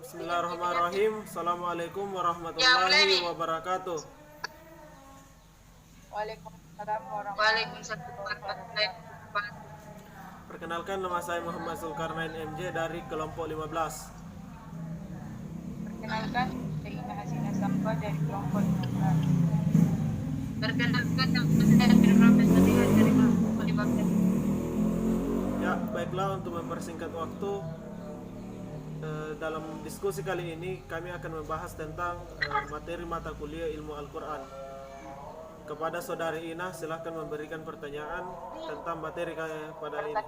Bismillahirrahmanirrahim. Assalamualaikum warahmatullahi wabarakatuh. Waalaikumsalam warahmatullahi Waalaikumsalam warahmatullahi wabarakatuh. wabarakatuh. Perkenalkan, nama saya Muhammad Zulkarnain MJ dari kelompok 15. Perkenalkan, saya Ina Hasina Samba dari kelompok 15. Perkenalkan, nama saya Firman Sadiha dari kelompok 15. Ya, baiklah, untuk mempersingkat waktu, dalam diskusi kali ini kami akan membahas tentang materi mata kuliah ilmu Al-Quran. Kepada saudari Ina, silahkan memberikan pertanyaan tentang materi pada ini.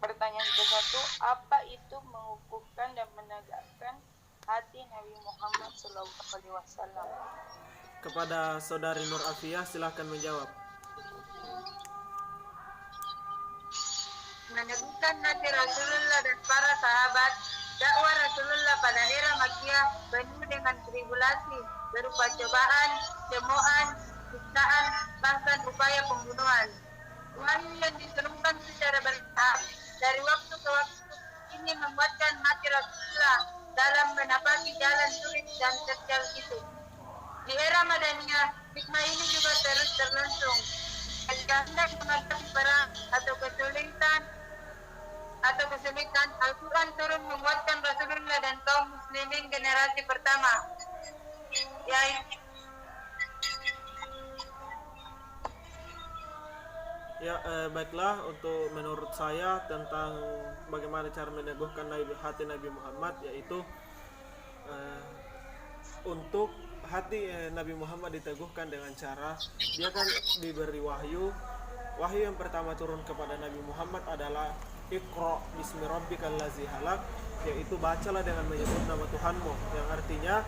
Pertanyaan ke-1, apa itu mengukuhkan dan menegakkan hati Nabi Muhammad SAW? Kepada saudari Nur Afiyah, silahkan menjawab. Meneguhkan hati Rasulullah dan para sahabat. Dakwah Rasulullah pada era Makkiyah penuh dengan tribulasi berupa cobaan, cemoohan, siksaan, bahkan upaya pembunuhan. Wahyu yang diturunkan secara bertahap dari waktu ke waktu ini menguatkan hati Rasulullah dalam menapaki jalan sulit dan terjal itu. Di era Madaniyah, hikmah ini juga terus terlangsung. Jika hendak menghadapi perang atau kesulitan, Al-Quran turun menguatkan Rasulullah dan kaum muslimin generasi pertama, yaitu baiklah, untuk menurut saya tentang bagaimana cara meneguhkan hati Nabi Muhammad, yaitu untuk hati Nabi Muhammad diteguhkan dengan cara dia kan diberi wahyu. Wahyu yang pertama turun kepada Nabi Muhammad adalah Iqra bismi rabbikal ladzi halaq, yaitu bacalah dengan menyebut nama Tuhanmu, yang artinya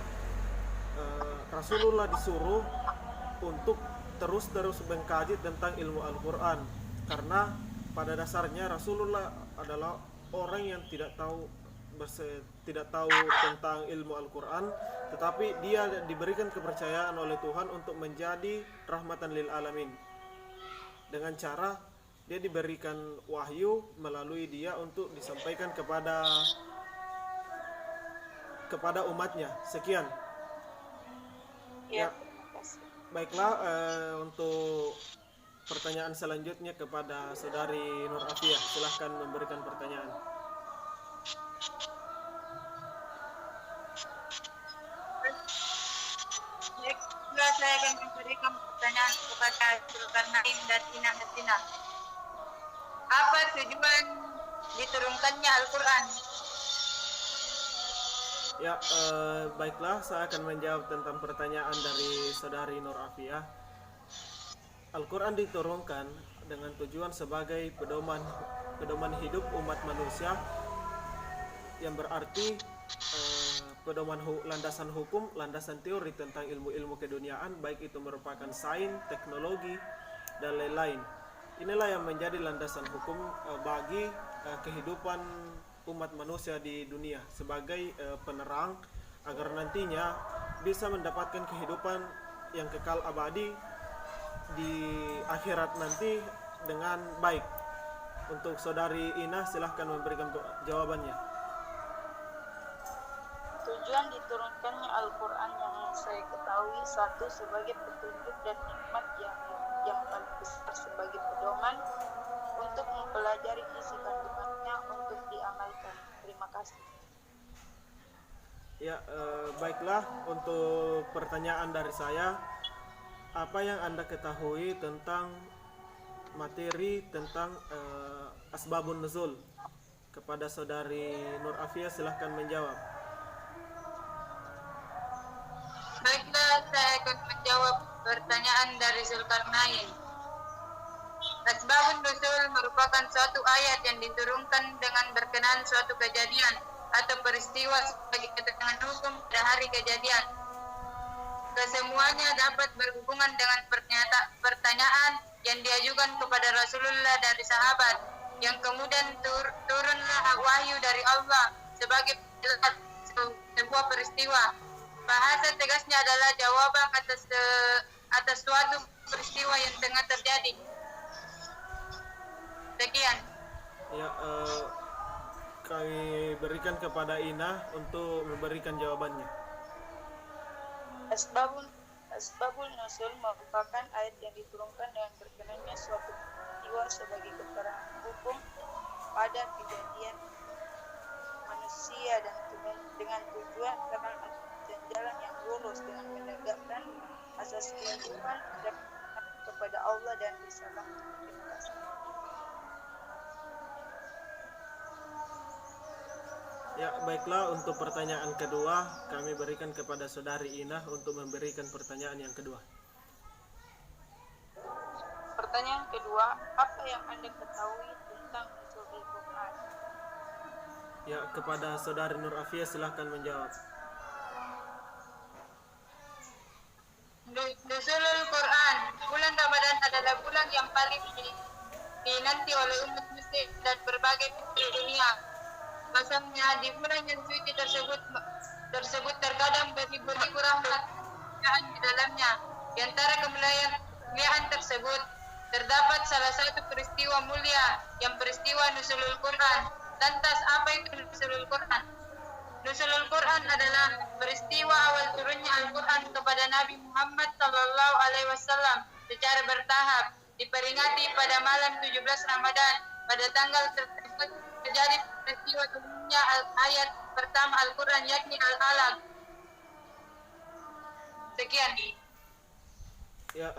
Rasulullah disuruh untuk terus mengkaji tentang ilmu Al-Quran, karena pada dasarnya Rasulullah adalah orang yang tidak tahu tentang ilmu Al-Quran, tetapi dia diberikan kepercayaan oleh Tuhan untuk menjadi rahmatan lil alamin, dengan cara dia diberikan wahyu melalui dia untuk disampaikan kepada umatnya. Sekian. Ya. Baiklah, untuk pertanyaan selanjutnya kepada saudari Nur Afiyah, silahkan memberikan pertanyaan. saya akan memberikan pertanyaan kepada Zulkarnain dan Ina Hasina. Apa tujuan diturunkannya Al-Quran? Ya, baiklah, saya akan menjawab tentang pertanyaan dari saudari Nur Afiyah. Al-Quran diturunkan dengan tujuan sebagai pedoman hidup umat manusia, yang berarti landasan hukum, landasan teori tentang ilmu-ilmu keduniaan, baik itu merupakan sains, teknologi, dan lain-lain. Inilah yang menjadi landasan hukum bagi kehidupan umat manusia di dunia, sebagai penerang agar nantinya bisa mendapatkan kehidupan yang kekal abadi di akhirat nanti dengan baik. Untuk saudari Ina, silahkan memberikan jawabannya. Tujuan diturunkannya Al-Quran yang saya ketahui, satu, sebagai petunjuk dan nikmat yang paling besar, sebagai pedoman untuk mempelajari isi kandungannya untuk diamalkan. Terima kasih. Ya, baiklah, untuk pertanyaan dari saya, apa yang Anda ketahui tentang materi tentang asbabun nuzul? Kepada saudari Nur Afiyah, silahkan menjawab. Baiklah, saya akan menjawab pertanyaan dari Zulkarnain. Asbabun nuzul merupakan suatu ayat yang diturunkan dengan berkenaan suatu kejadian atau peristiwa sebagai keterangan hukum pada hari kejadian. Kesemuanya dapat berhubungan dengan pertanyaan yang diajukan kepada Rasulullah dari sahabat, yang kemudian turunlah wahyu dari Allah sebagai sebuah peristiwa. Bahasa tegasnya adalah jawaban atas suatu peristiwa yang tengah terjadi. Sekian. Ya, kami berikan kepada Ina untuk memberikan jawabannya. Asbabul Nuzul merupakan ayat yang diturunkan dengan berkenannya suatu peristiwa sebagai keterangan hukum pada kejadian manusia dan dengan tujuan terang dan jalan yang lurus dengan menegakkan asas kehidupan kepada Allah dan risalah. Terima kasih. Ya, baiklah, untuk pertanyaan kedua kami berikan kepada saudari Ina untuk memberikan pertanyaan yang kedua. Pertanyaan kedua, apa yang Anda ketahui tentang nuzulul Quran? Ya, kepada saudari Nur Afia silahkan menjawab. Nuzulul Quran, bulan Ramadan adalah bulan yang paling dinanti oleh umat muslim dan berbagai penjuru dunia. Pasalnya di bulan yang suci tersebut terkadang beribu-ribu rahmat di dalamnya. Di antara kemuliaan tersebut terdapat salah satu peristiwa mulia yang peristiwa Nuzulul Quran. Lantas apa itu Nuzulul Quran? Nuzulul Quran adalah peristiwa awal turunnya Al-Quran kepada Nabi Muhammad SAW secara bertahap, diperingati pada malam 17 Ramadan. Pada tanggal tersebut terjadi peristiwa turunnya ayat pertama Al-Quran, yakni Al-Alaq. Sekian. Ya,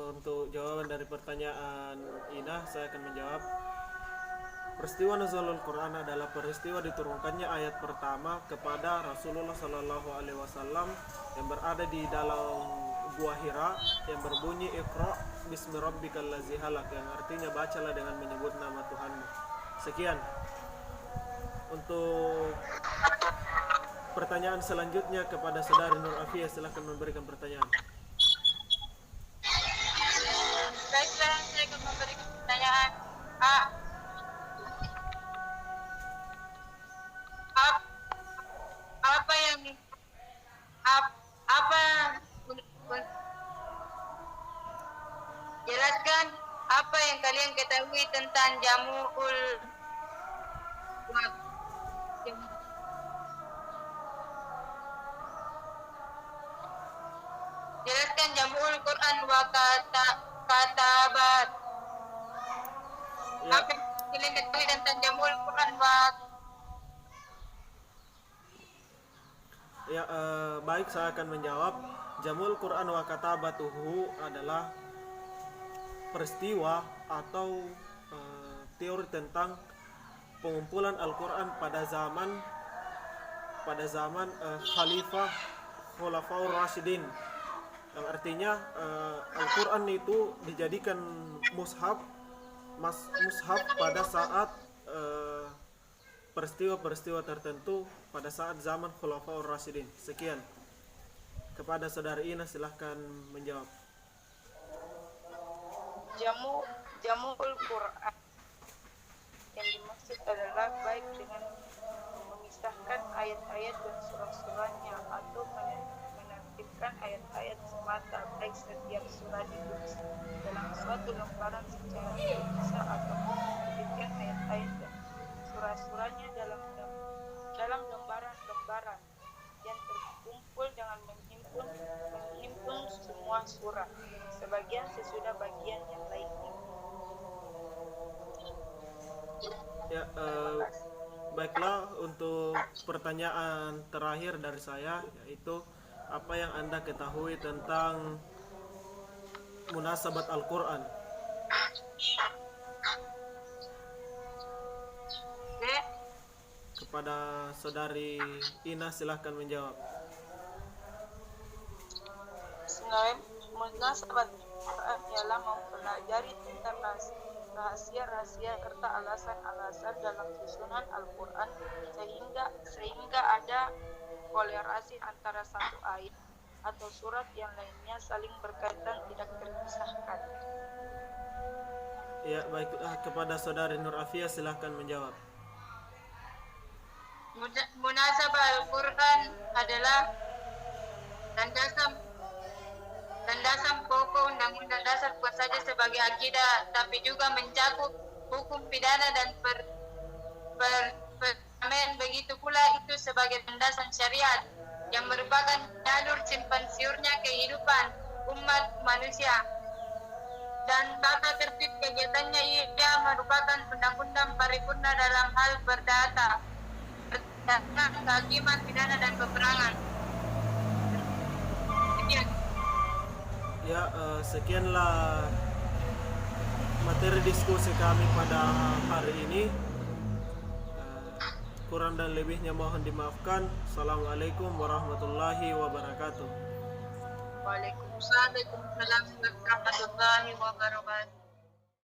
untuk jawaban dari pertanyaan Ina, saya akan menjawab. Peristiwa Nuzulul Quran adalah peristiwa diturunkannya ayat pertama kepada Rasulullah Sallallahu Alaihi Wasallam yang berada di dalam Gua Hira yang berbunyi Iqra bismi rabbikal ladzi khalaq, yang artinya bacalah dengan menyebut nama Tuhanmu. Sekian. Untuk pertanyaan selanjutnya kepada saudari Nur Afia, silakan memberikan pertanyaan. Baiklah, saya akan memberikan pertanyaan. Jelaskan apa yang kalian ketahui tentang Jamu'ul Jelaskan Jamu'ul Quran wa katabat. Ya. Apa yang kalian ketahui tentang Jamu'ul Quran wa Ya, baik, saya akan menjawab. Jamul Quran wa katabatuhu adalah peristiwa atau teori tentang pengumpulan Al-Quran pada zaman Khalifah Khulafaur Rasyidin, yang artinya Al-Quran itu dijadikan mushaf pada saat peristiwa-peristiwa tertentu pada saat zaman Khulafaur Rasyidin. Sekian. Kepada saudari Ina silahkan menjawab. Jamu'ul Quran yang dimaksud adalah baik dengan memisahkan ayat-ayat dan surah-surahnya atau menertibkan ayat-ayat semata, baik setiap surah ditulis dalam suatu lembaran secara terpisah atau menertibkan ayat-ayat dan surah-surahnya dalam lembaran-lembaran yang terkumpul dengan menghimpun semua surah, sebagian sesudah bagian yang lainnya. Ya, baiklah, untuk pertanyaan terakhir dari saya, yaitu apa yang Anda ketahui tentang munasabat Al-Quran? Kepada saudari Ina silahkan menjawab. Munasabat Al-Quran ialah mempelajari tentang rahasia-rahasia serta alasan-alasan dalam susunan Al-Quran sehingga ada kolerasi antara satu ayat atau surat yang lainnya saling berkaitan tidak terpisahkan. Ya, baiklah, kepada saudari Nur Afia silahkan menjawab. Munasabah Al-Quran adalah landasan pokok undang-undang dasar bukan saja sebagai akidah, tapi juga mencakup hukum pidana dan Amin. Begitu pula itu sebagai landasan syariat yang merupakan jalur simpang siurnya kehidupan umat manusia. Dan tata tertib kegiatannya ia merupakan undang-undang paripurna dalam hal perdata, kehakiman, pidana, dan peperangan. Sekian. Ya, sekianlah materi diskusi kami pada hari ini. Kurang dan lebihnya mohon dimaafkan. Assalamualaikum warahmatullahi wabarakatuh. Waalaikumsalam warahmatullahi wabarakatuh.